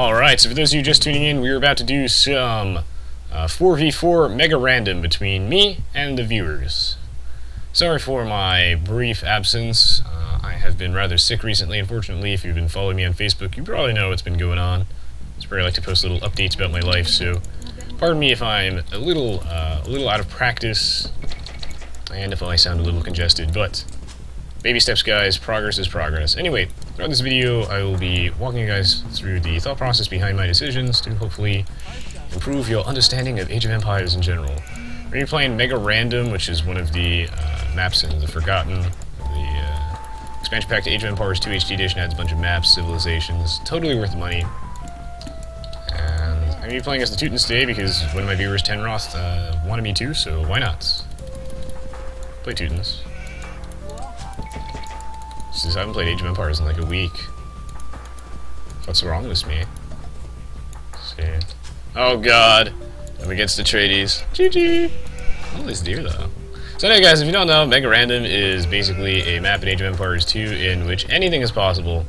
Alright, so for those of you just tuning in, we're about to do some 4v4 MegaRandom between me and the viewers. Sorry for my brief absence. I have been rather sick recently, unfortunately. If you've been following me on Facebook, you probably know what's been going on. It's where I like to post little updates about my life, so pardon me if I'm a little out of practice, and if I sound a little congested, but baby steps, guys. Progress is progress. Anyway, throughout this video, I will be walking you guys through the thought process behind my decisions to hopefully improve your understanding of Age of Empires in general. We're going to be playing MegaRandom, which is one of the maps in the Forgotten. The expansion pack to Age of Empires 2 HD Edition adds a bunch of maps, civilizations. Totally worth the money. And I'm going to be playing as the Teutons today because one of my viewers, Tenroth, wanted me to, so why not? Play Teutons. Since I haven't played Age of Empires in like a week. What's wrong with me? Let's see. Oh god! I'm against the Atreides. GG! All these deer though. So anyway guys, if you don't know, MegaRandom is basically a map in Age of Empires 2 in which anything is possible.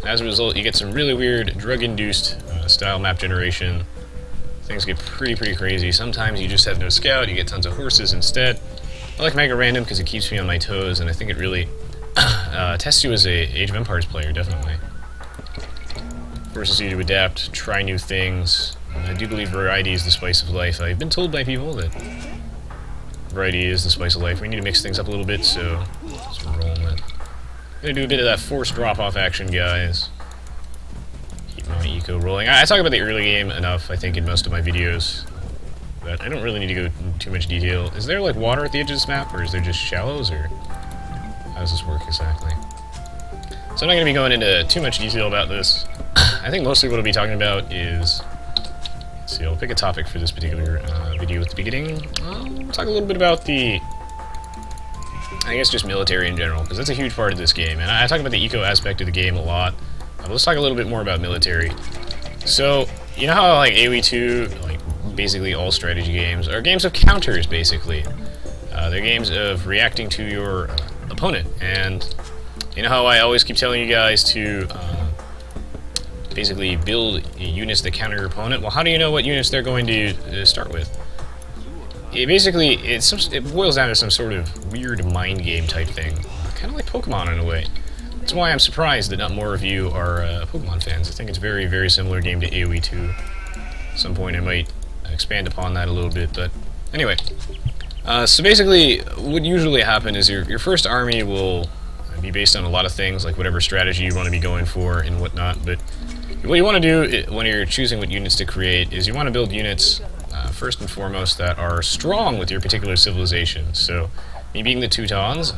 As a result, you get some really weird drug-induced style map generation. Things get pretty crazy. Sometimes you just have no scout, you get tons of horses instead. I like MegaRandom because it keeps me on my toes, and I think it really tests you as a Age of Empires player, definitely. Forces you to adapt, try new things. I do believe variety is the spice of life. I've been told by people that variety is the spice of life. We need to mix things up a little bit, so let's roll it. I'm gonna do a bit of that forced drop-off action, guys. Keep my eco rolling. I talk about the early game enough, I think, in most of my videos, but I don't really need to go into too much detail. Is there, like, water at the edge of this map, or is there just shallows, or how does this work exactly? So I'm not going to be going into too much detail about this. I think mostly what I'll be talking about is... Let's see, I'll pick a topic for this particular video at the beginning. I'll talk a little bit about the... I guess just military in general, because that's a huge part of this game. And I talk about the eco aspect of the game a lot. But let's talk a little bit more about military. So, you know how like Aoe2, like basically all strategy games, are games of counters, basically. They're games of reacting to your opponent. And you know how I always keep telling you guys to basically build units that counter your opponent? Well, how do you know what units they're going to start with? It boils down to some sort of weird mind game type thing. Kind of like Pokemon in a way. That's why I'm surprised that not more of you are Pokemon fans. I think it's a very similar game to Aoe2. At some point I might expand upon that a little bit, but anyway. So basically, what usually happens is your first army will be based on a lot of things, like whatever strategy you want to be going for and whatnot, but what you want to do when you're choosing what units to create is you want to build units, first and foremost, that are strong with your particular civilization. So, me being the Teutons,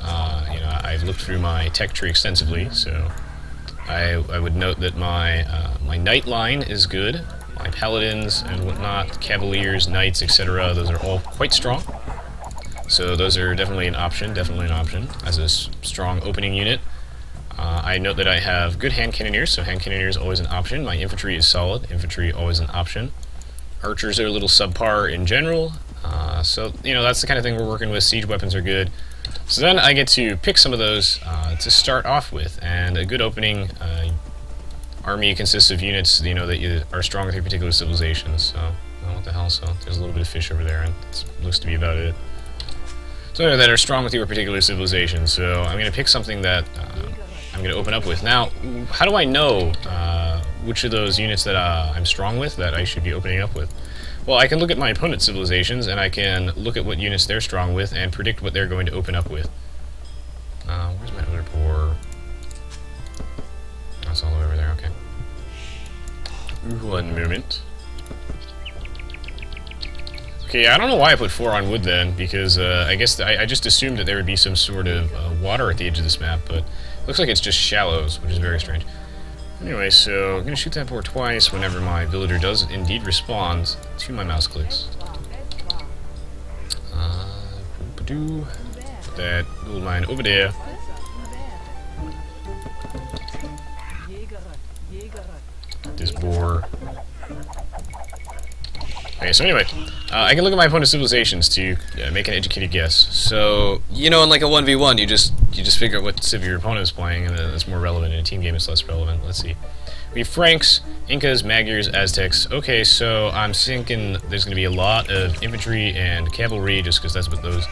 you know, I've looked through my tech tree extensively, so I would note that my knight line is good, my paladins and whatnot, cavaliers, knights, etc., those are all quite strong. So those are definitely an option, as a strong opening unit. I note that I have good hand cannoneers, so hand cannoneers always an option. My infantry is solid, infantry always an option. Archers are a little subpar in general, so you know that's the kind of thing we're working with. Siege weapons are good. So then I get to pick some of those to start off with, and a good opening army consists of units that are strong with your particular civilizations. So, oh, what the hell? So there's a little bit of fish over there, and that looks to be about it. So that are strong with your particular civilization. So I'm going to pick something that I'm going to open up with. Now, how do I know which of those units that I'm strong with that I should be opening up with? Well, I can look at my opponent's civilizations, and I can look at what units they're strong with, and predict what they're going to open up with. Where's my other boar? That's all the way over there, okay. One moment. Okay, I don't know why I put 4 on wood then, because I guess I just assumed that there would be some sort of water at the edge of this map, but it looks like it's just shallows, which is very strange. Anyway, so I'm going to shoot that boar twice whenever my villager does indeed respond to my mouse clicks. Put that gold mine over there. This boar. Okay, so anyway, I can look at my opponent's civilizations to make an educated guess. So, you know, in like a 1v1, you just figure out what civ your opponent is playing, and then it's more relevant. In a team game, it's less relevant. Let's see. We have Franks, Incas, Magyars, Aztecs. Okay, so I'm thinking there's going to be a lot of infantry and cavalry, just because that's what those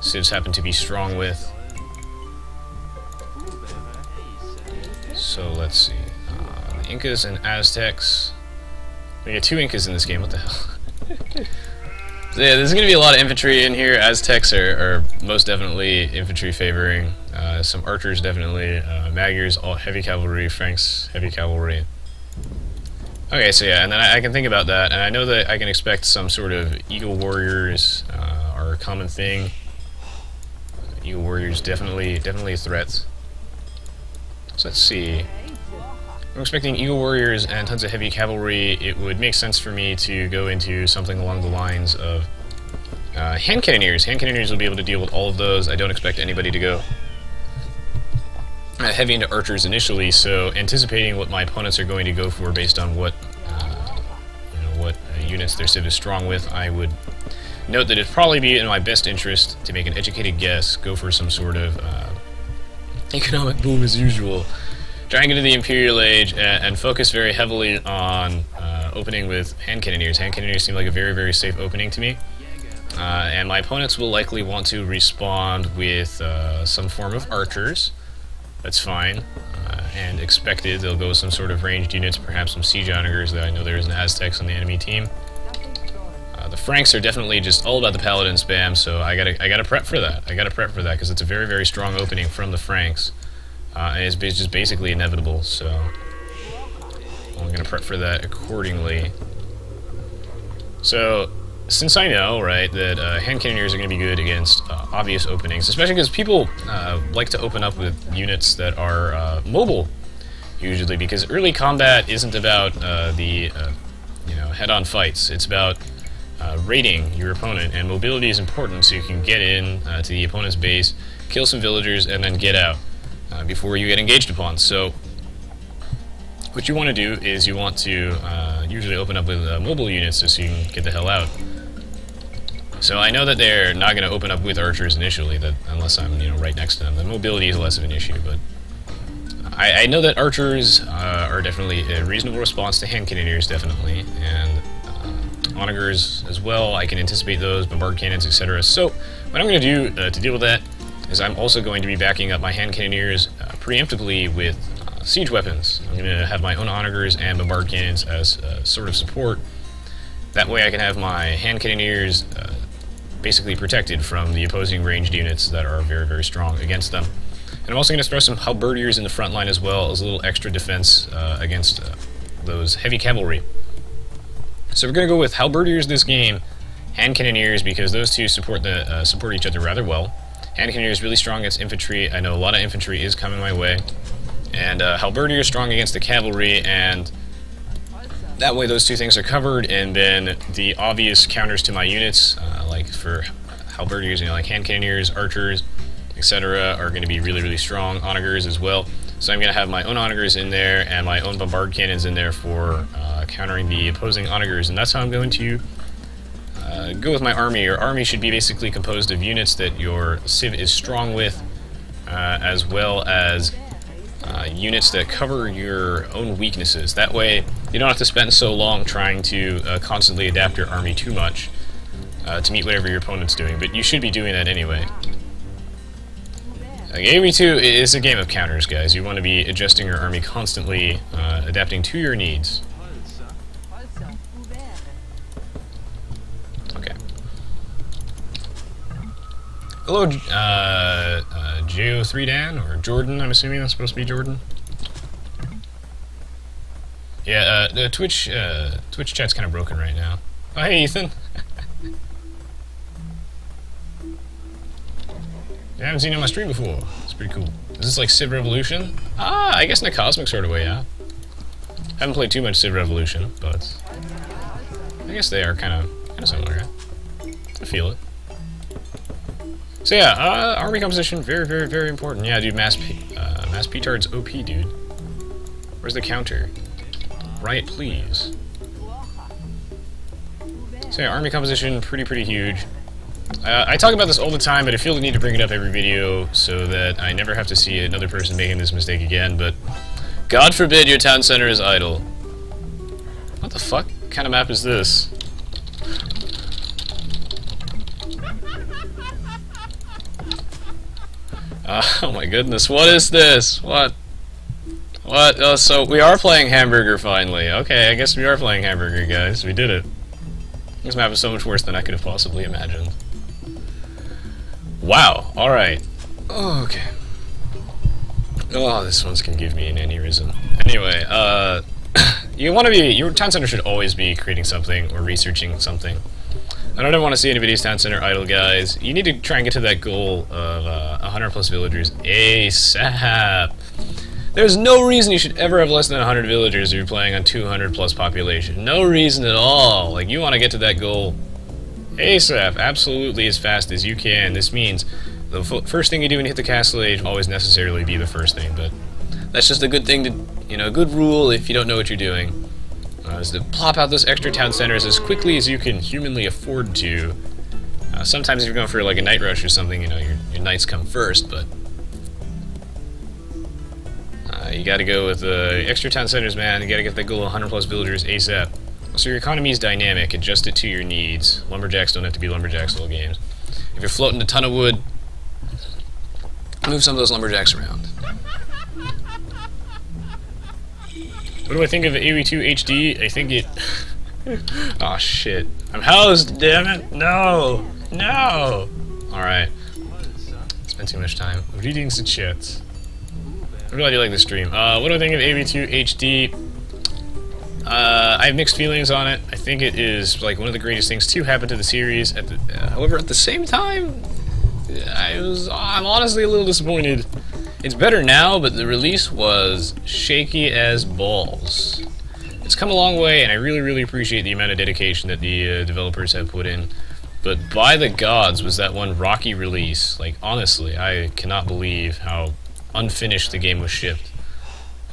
civs happen to be strong with. So let's see. The Incas and Aztecs. We got 2 Incas in this game. What the hell? So yeah, there's going to be a lot of infantry in here. Aztecs are most definitely infantry favoring. Some archers definitely. Magyars, all heavy cavalry. Franks, heavy cavalry. Okay, so yeah, and then I can think about that, and I know that I can expect some sort of eagle warriors are a common thing. Eagle warriors definitely a threat. So let's see. I'm expecting eagle warriors and tons of heavy cavalry. It would make sense for me to go into something along the lines of hand cannoneers. Hand cannoneers will be able to deal with all of those. I don't expect anybody to go heavy into archers initially, so anticipating what my opponents are going to go for based on what units their civ is strong with, I would note that it'd probably be in my best interest to make an educated guess, go for some sort of economic boom as usual. Trying into the Imperial Age and focus very heavily on opening with hand cannoneers. Hand cannoneers seem like a very safe opening to me. And my opponents will likely want to respond with some form of archers. That's fine. And expected they'll go with some sort of ranged units, perhaps some siege onagers, that I know there's an Aztecs on the enemy team. The Franks are definitely just all about the paladin spam, so I gotta prep for that. I gotta prep for that because it's a very strong opening from the Franks. And it's just basically inevitable, so I'm going to prep for that accordingly. So, since I know, right, that hand cannoneers are going to be good against obvious openings, especially because people like to open up with units that are mobile, usually, because early combat isn't about head-on fights. It's about raiding your opponent, and mobility is important so you can get in to the opponent's base, kill some villagers, and then get out. Before you get engaged upon. So what you want to do is you want to usually open up with mobile units so you can get the hell out. So I know that they're not going to open up with archers initially, that unless I'm right next to them. The mobility is less of an issue, but I know that archers are definitely a reasonable response to hand cannoneers, definitely, and onagers as well. I can anticipate those, bombard cannons, etc. So what I'm going to do to deal with that is I'm also going to be backing up my hand cannoneers preemptively with siege weapons. I'm going to have my own onagers and bombard cannons as sort of support. That way I can have my hand cannoneers basically protected from the opposing ranged units that are very strong against them. And I'm also going to throw some halberdiers in the front line as well as a little extra defense against those heavy cavalry. So we're going to go with halberdiers this game, hand cannoneers, because those two support each other rather well. Hand cannoneer is really strong against infantry. I know a lot of infantry is coming my way. And halberdier is strong against the cavalry, and that way those two things are covered, and then the obvious counters to my units, like for halberdiers, like hand cannoneers, archers, etc., are going to be really strong. Onagers as well. So I'm going to have my own onagers in there, and my own bombard cannons in there for countering the opposing onagers, and that's how I'm going to go with my army. Your army should be basically composed of units that your civ is strong with, as well as units that cover your own weaknesses. That way, you don't have to spend so long trying to constantly adapt your army too much to meet whatever your opponent's doing, but you should be doing that anyway. Aoe2 is a game of counters, guys. You want to be adjusting your army constantly, adapting to your needs. Okay. Hello, Aoe2 Dan, or Jordan, I'm assuming that's supposed to be Jordan. Yeah, the Twitch chat's kind of broken right now. Oh, hey, Ethan. I haven't seen you on my stream before. It's pretty cool. Is this like Civ Revolution? Ah, I guess in a cosmic sort of way, yeah. Haven't played too much Civ Revolution, but I guess they are kind of similar, yeah. I feel it. So yeah, army composition, very important. Yeah, dude, Mass Petard's OP, dude. Where's the counter? Riot, please. So yeah, army composition, pretty huge. I talk about this all the time, but I feel the need to bring it up every video so that I never have to see another person making this mistake again, but God forbid your town center is idle. What the fuck kind of map is this? Oh my goodness, what is this? What? Oh, so we are playing Hamburger finally. Okay, I guess we are playing Hamburger, guys. We did it. This map is so much worse than I could have possibly imagined. Wow, alright. Oh, okay. Oh, this one's gonna give me an aneurysm. Anyway, you want to be, your town center should always be creating something or researching something. I don't ever want to see anybody's town center idle, guys. You need to try and get to that goal of 100 plus villagers ASAP. There's no reason you should ever have less than 100 villagers if you're playing on 200 plus population. No reason at all. Like, you want to get to that goal ASAP, absolutely as fast as you can. This means the first thing you do when you hit the castle age will always necessarily be the first thing, but that's just a good thing to, you know, a good rule if you don't know what you're doing. Is to plop out those extra town centers as quickly as you can humanly afford to. Sometimes if you're going for like a night rush or something, you know, your knights come first, but you gotta go with extra town centers, man. You gotta get that goal of 100 plus villagers ASAP. So your economy is dynamic, adjust it to your needs. Lumberjacks don't have to be lumberjacks all games. If you're floating a ton of wood, move some of those lumberjacks around. What do I think of Aoe2 HD? I think it... Aw, shit. I'm housed, damn it! No! No! Alright. Spent too much time reading the chat. I really do like this stream. What do I think of Aoe2 HD? I have mixed feelings on it. I think it is like one of the greatest things to happen to the series. However, at the same time, I'm honestly a little disappointed. It's better now, but the release was shaky as balls. It's come a long way, and I really appreciate the amount of dedication that the developers have put in. But by the gods, was that one rocky release. Like, honestly, I cannot believe how unfinished the game was shipped.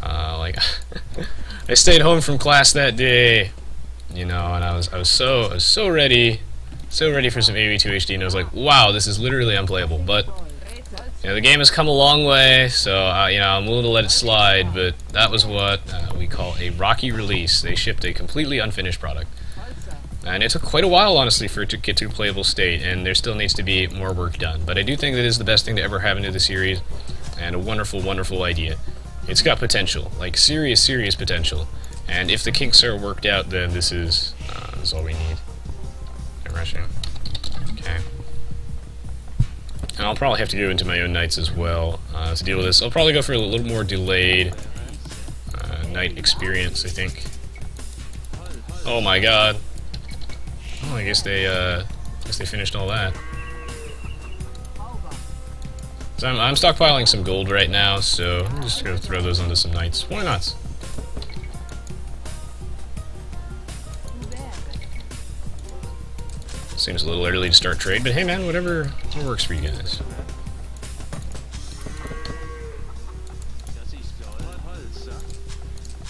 Like, I stayed home from class that day, you know, and I was so ready for some Aoe2 HD, and I was like, wow, this is literally unplayable. But you know, the game has come a long way, so you know, I'm willing to let it slide. But that was what we call a rocky release. They shipped a completely unfinished product, and it took quite a while, honestly, for it to get to a playable state. And there still needs to be more work done. But I do think that it is the best thing to ever happen to the series, and a wonderful idea. It's got potential, like serious potential. And if the kinks are worked out, then this is all we need. I'm rushing. Okay. And I'll probably have to go into my own knights as well to deal with this. I'll probably go for a little more delayed knight experience, I think. Oh my god. Oh, I guess they finished all that. So I'm stockpiling some gold right now, so I'm just gonna throw those onto some knights. Why not? Seems a little early to start trade, but hey man, whatever works for you guys.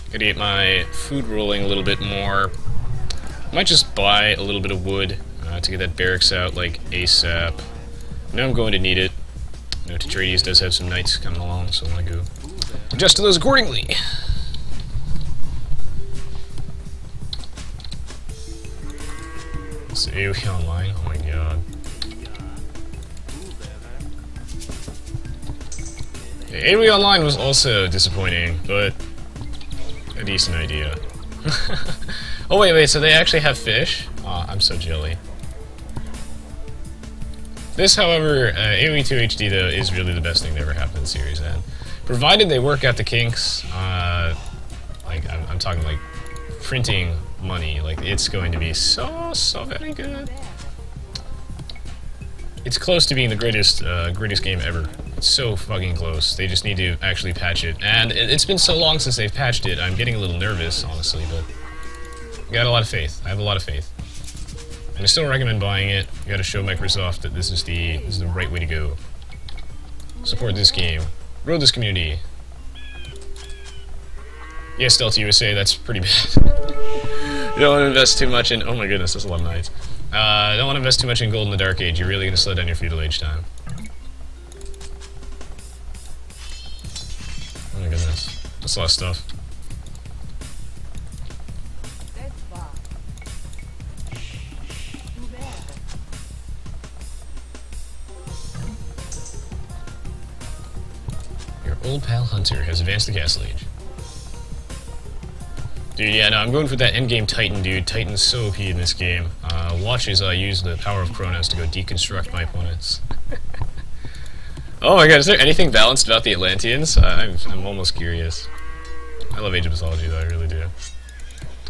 Gotta get my food rolling a little bit more. Might just buy a little bit of wood to get that barracks out like ASAP. I know I'm going to need it. You know, Teutons does have some knights coming along, so I'm gonna go adjust to those accordingly. It's Aoe Online, oh my god. Yeah, Aoe Online was also disappointing, but a decent idea. Oh wait, so they actually have fish? Aw, I'm so jelly. This, however, Aoe2 HD, though, is really the best thing that ever happened in the series, and provided they work out the kinks, like, I'm talking, like, printing money, like, it's going to be so very good. It's close to being the greatest game ever. It's so fucking close. They just need to actually patch it, and it's been so long since they've patched it, I'm getting a little nervous, honestly, but I got a lot of faith. I have a lot of faith. And I still recommend buying it. You gotta show Microsoft that this is the right way to go. Support this game. Grow this community. Yes, Delta USA, that's pretty bad. You don't want to invest too much in... Oh my goodness, that's a lot of knights. Don't want to invest too much in gold in the Dark Age. You're really going to slow down your feudal age time. Oh my goodness. That's a lot of stuff. Your old pal Hunter has advanced the castle age. Dude, yeah, no, I'm going for that endgame Titan, dude. Titan's so OP in this game. Watch as I use the power of Kronos to go deconstruct my opponents. Oh my god, is there anything balanced about the Atlanteans? I'm almost curious. I love Age of Mythology, though, I really do.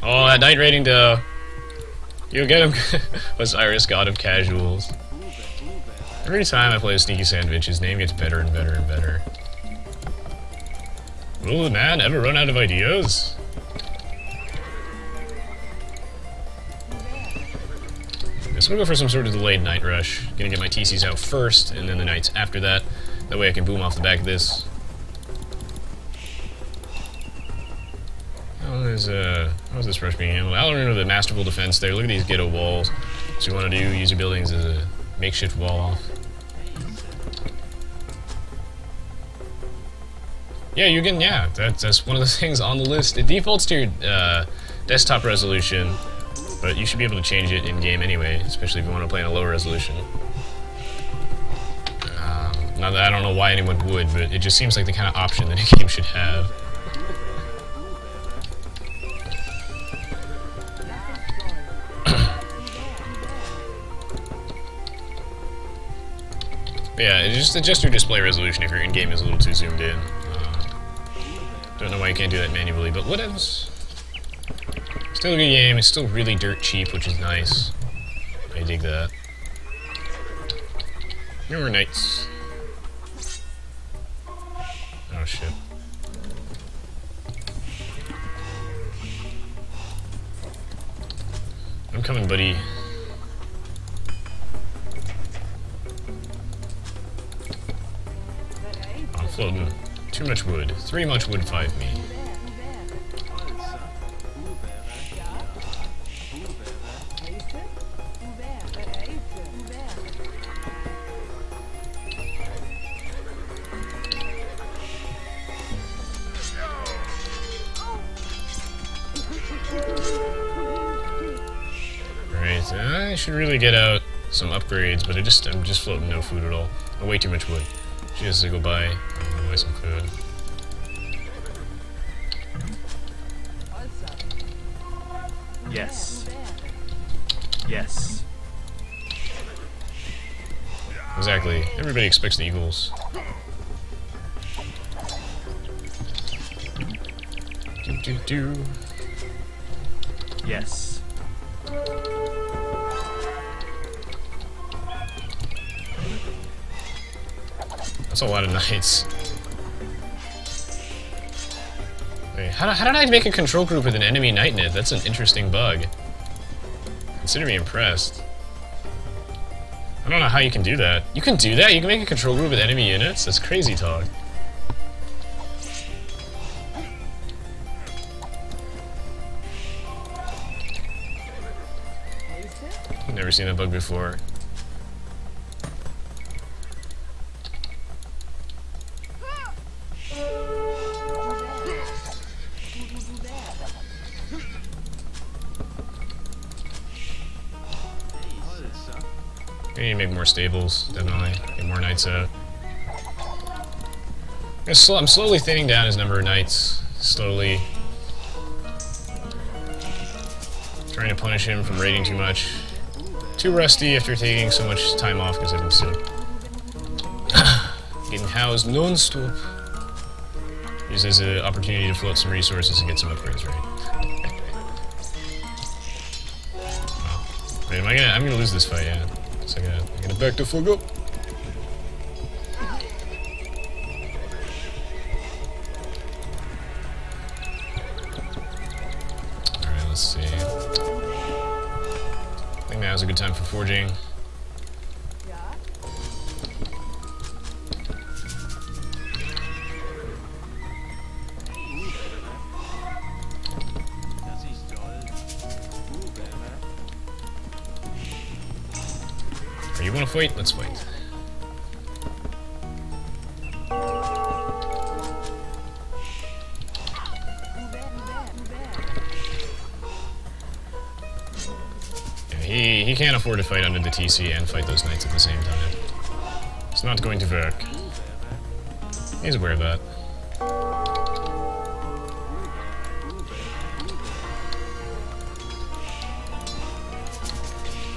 Oh, that knight raiding dough. You'll get him. Osiris, god of casuals. Every time I play a Sneaky Sandwich, his name gets better and better and better. Will the man ever run out of ideas? So I'm gonna go for some sort of delayed night rush. Gonna get my TCs out first, and then the knights after that. That way I can boom off the back of this. How's this rush being handled? I'll remember the masterful defense there. Look at these ghetto walls. So you want to do use your buildings as a makeshift wall off. Yeah, you can. Yeah, that's one of the things on the list. It defaults to your desktop resolution. But you should be able to change it in-game anyway, especially if you want to play in a lower resolution. Not that I don't know why anyone would, but it just seems like the kind of option that a game should have. But yeah, adjust your display resolution if your in-game is a little too zoomed in. Don't know why you can't do that manually, but what else? Still a good game, it's still really dirt cheap, which is nice. I dig that. No more knights. Oh shit. I'm coming, buddy. I'm floating. Too much wood. 3 much wood, 5 me. I should really get out some upgrades, but I'm just floating no food at all. Oh, way too much wood. She has to go buy some food. Yes. Yes. Exactly. Everybody expects the Eagles. Do. Yes. That's a lot of knights. Wait, how did I make a control group with an enemy knight in it? That's an interesting bug. Consider me impressed. I don't know how you can do that. You can do that? You can make a control group with enemy units? That's crazy talk. I've never seen that bug before. I need to make more stables, definitely. Get more knights out. I'm slowly thinning down his number of knights. Slowly. Trying to punish him from raiding too much. Too rusty after taking so much time off because I've been sick. Getting housed non-stop. Use this as an opportunity to float some resources and get some upgrades right. Wait, I'm gonna lose this fight, yeah. So I gotta back the fuck up. Alright, let's see. I think now's a good time for forging. fight? Let's fight. Yeah, he can't afford to fight under the TC and fight those knights at the same time. It's not going to work. He's aware of that.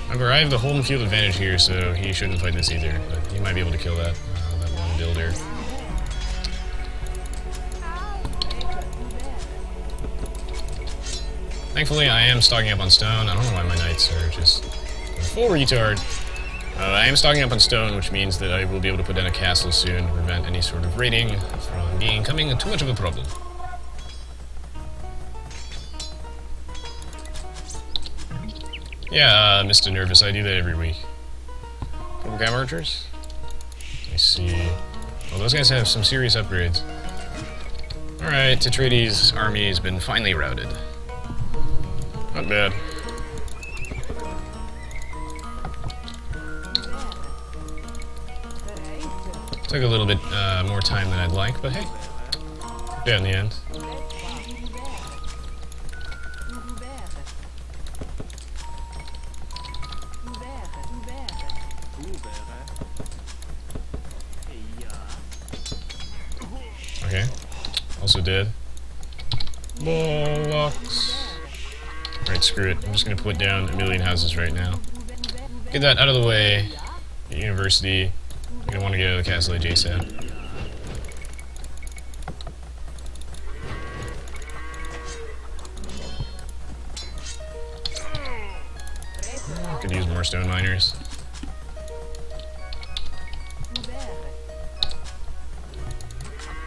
However, I have the home field advantage here, so he shouldn't fight this either, but he might be able to kill that one builder. Thankfully, I am stocking up on stone. I don't know why my knights are just full retard. I am stocking up on stone, which means that I will be able to put down a castle soon to prevent any sort of raiding from becoming too much of a problem. Yeah, Mr. Nervous, I do that every week. Purple Cam Archers? Let me see. Well, those guys have some serious upgrades. Alright, Teutons' army has been finally routed. Not bad. Took a little bit more time than I'd like, but hey, yeah, in the end. Okay, also dead. Bollocks. Alright, screw it. I'm just gonna put down a million houses right now. Get that out of the way. Get university. I'm gonna want to get out of the castle age ASAP. Could use more stone miners.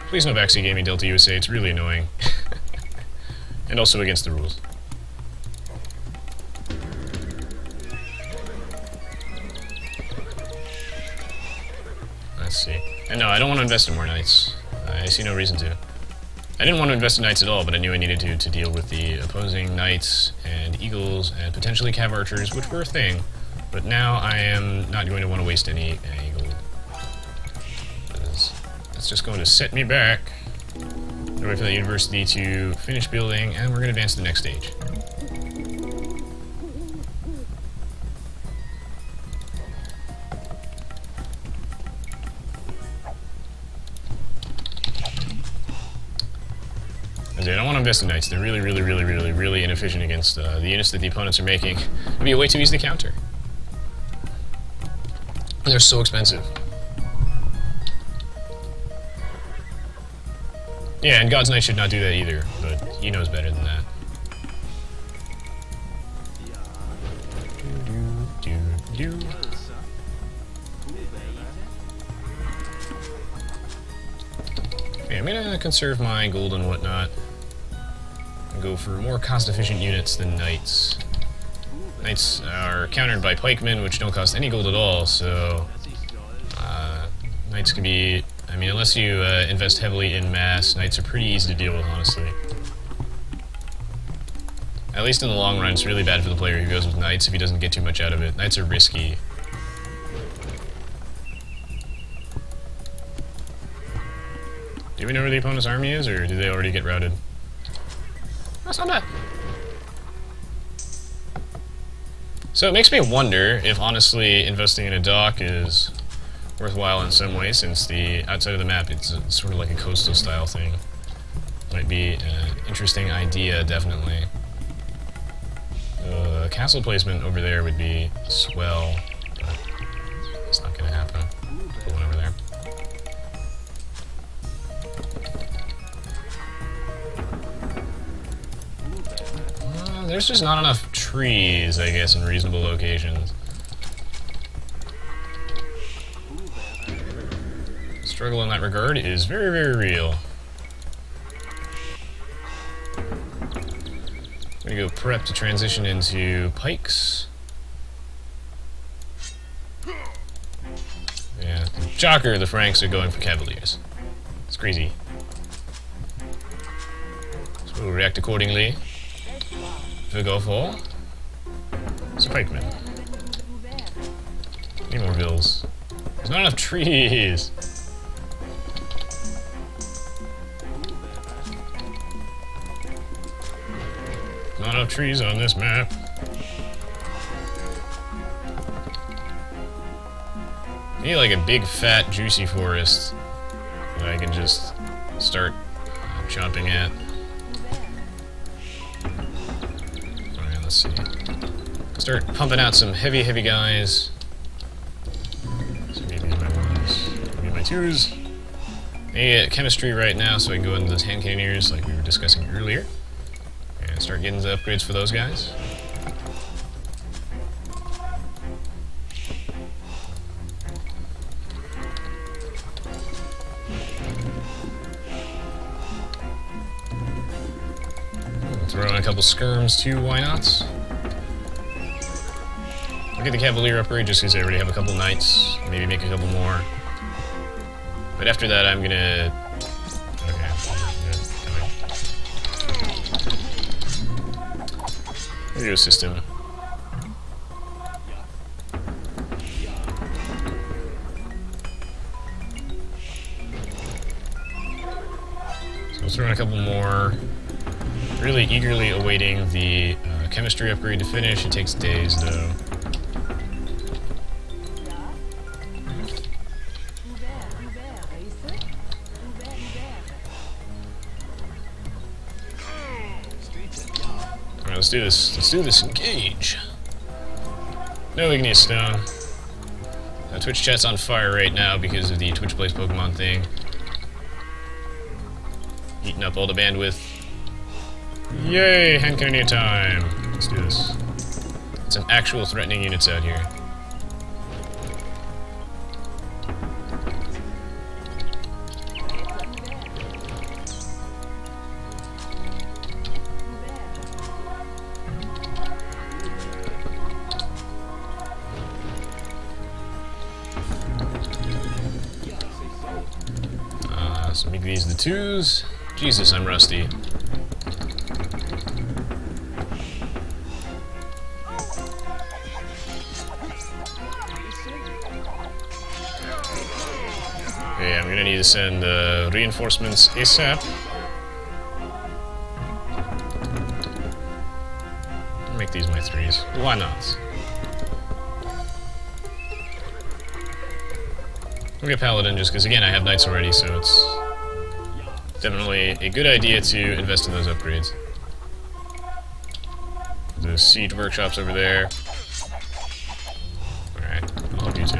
Please no backseat gaming Delta USA, it's really annoying. And also against the rules. Let's see. And no, I don't want to invest in more knights. I see no reason to. I didn't want to invest in knights at all, but I knew I needed to deal with the opposing knights and eagles and potentially cav archers, which were a thing. But now I am not going to want to waste any gold. That's just going to set me back. Wait for the university to finish building, and we're going to advance to the next stage. I don't want to invest in knights. They're really inefficient against the units that the opponents are making. It'd be a way too easy to counter. They're so expensive. Yeah, and God's Knight should not do that either, but he knows better than that. Okay, I'm gonna conserve my gold and whatnot. And go for more cost-efficient units than knights. Knights are countered by pikemen, which don't cost any gold at all, so knights can be, I mean, unless you invest heavily in mass, knights are pretty easy to deal with, honestly. At least in the long run, it's really bad for the player who goes with knights if he doesn't get too much out of it. Knights are risky. Do we know where the opponent's army is, or do they already get routed? That's not bad. So it makes me wonder if, honestly, investing in a dock is worthwhile in some way, since the outside of the map, it's sort of like a coastal style thing. Might be an interesting idea, definitely. Castle placement over there would be swell, but it's not going to happen. Put one over there. There's just not enough trees, I guess, in reasonable locations. Struggle in that regard is very real. I'm gonna go prep to transition into pikes. Yeah, shocker, the Franks are going for cavaliers. It's crazy. So we'll react accordingly. If we go for some pikemen. Need more vills. There's not enough trees! Not enough trees on this map. I need like a big, fat, juicy forest that I can just start chopping at. Alright, let's see. Start pumping out some heavy, heavy guys. So maybe my ones, maybe my twos. I need to get chemistry right now so I can go into those hand cannoneers like we were discussing earlier. And start getting the upgrades for those guys. Throw in a couple skirms too, why not? I'll get the Cavalier upgrade just because I already have a couple knights. Maybe make a couple more. But after that, I'm gonna... Okay. Radio system. So we'll throw in a couple more. Really eagerly awaiting the chemistry upgrade to finish. It takes days, though. Alright, let's do this. Let's do this. Engage. No igneous stone. Twitch chat's on fire right now because of the Twitch Plays Pokemon thing. Eating up all the bandwidth. Yay! Hand cannoneer time! Let's do this. Some actual threatening units out here. So make these the twos. Jesus, I'm rusty. Okay, I'm gonna need to send reinforcements ASAP. I'll make these my threes. Why not? I'll get Paladin just because, again, I have knights already, so it's definitely a good idea to invest in those upgrades. The siege workshops over there. Alright, I'll help you too.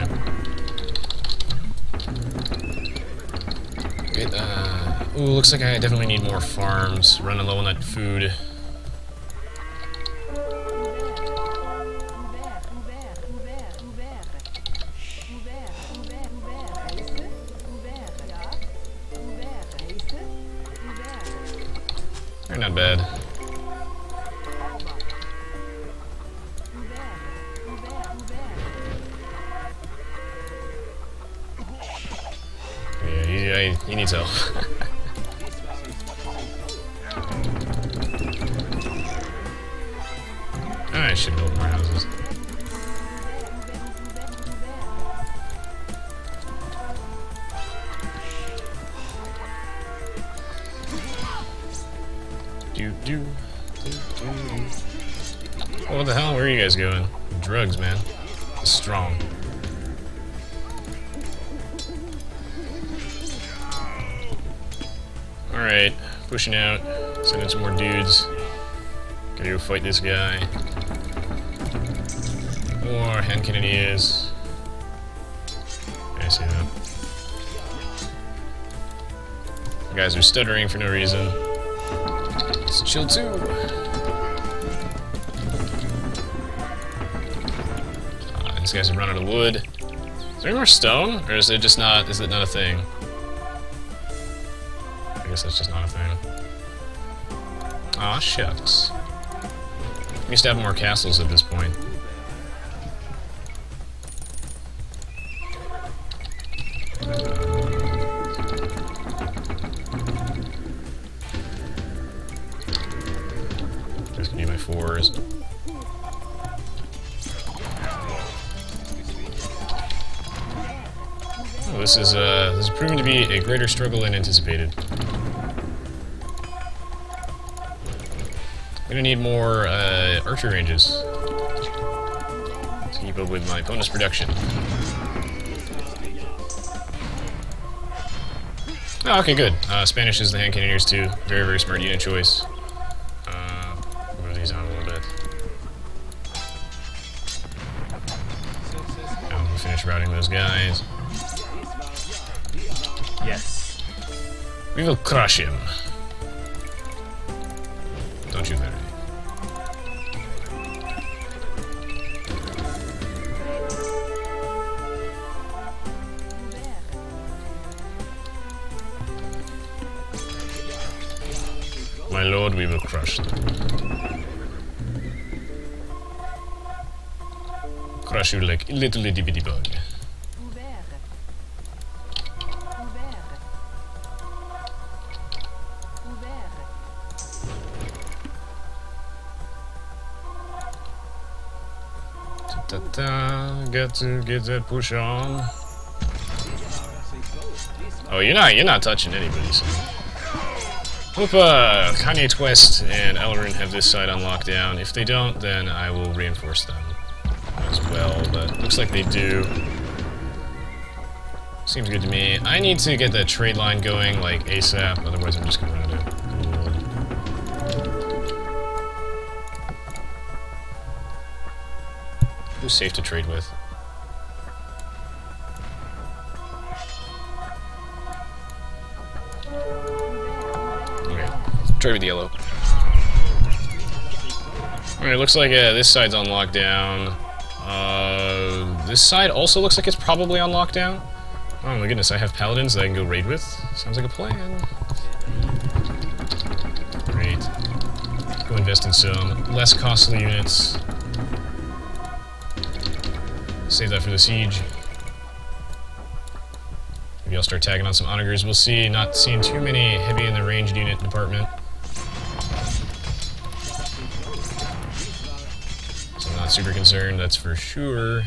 Ooh, looks like I definitely need more farms. Running low on that food. They're not bad. Yeah, he needs help. I should build more houses. Oh, what the hell? Where are you guys going? Drugs, man. It's strong. Alright, pushing out. Sending some more dudes. Gotta go fight this guy. More hand cannoneers. I see that. The guys are stuttering for no reason. Let's chill too. These guys have run out of wood. Is there any more stone? Or is it just not, is it not a thing? I guess that's just not a thing. Aw, shucks. We used to have more castles at this point. Just gonna do my fours. this is proving to be a greater struggle than anticipated. I'm gonna need more archer ranges to keep up with my bonus production. Oh, okay, good. Spanish is the hand cannoneers too. Very, very smart unit choice. Move these on a little bit. Now we'll finish routing those guys. Yes. We will crush him. Don't you, Larry? My lord, we will crush them. Crush you like a little itty bitty bug. Got to get that push on. Oh, you're not touching anybody, so. Hope Conquest and Elrin have this side on lockdown. If they don't, then I will reinforce them as well, but looks like they do. Seems good to me. I need to get that trade line going, like, ASAP, otherwise I'm just gonna run out of gold. Who's safe to trade with? Trade with yellow. Alright, looks like this side's on lockdown. This side also looks like it's probably on lockdown. Oh my goodness, I have paladins that I can go raid with. Sounds like a plan. Great. Go invest in some less costly units. Save that for the siege. Maybe I'll start tagging on some Onagers. We'll see. Not seeing too many heavy in the ranged unit department. So I'm not super concerned, that's for sure.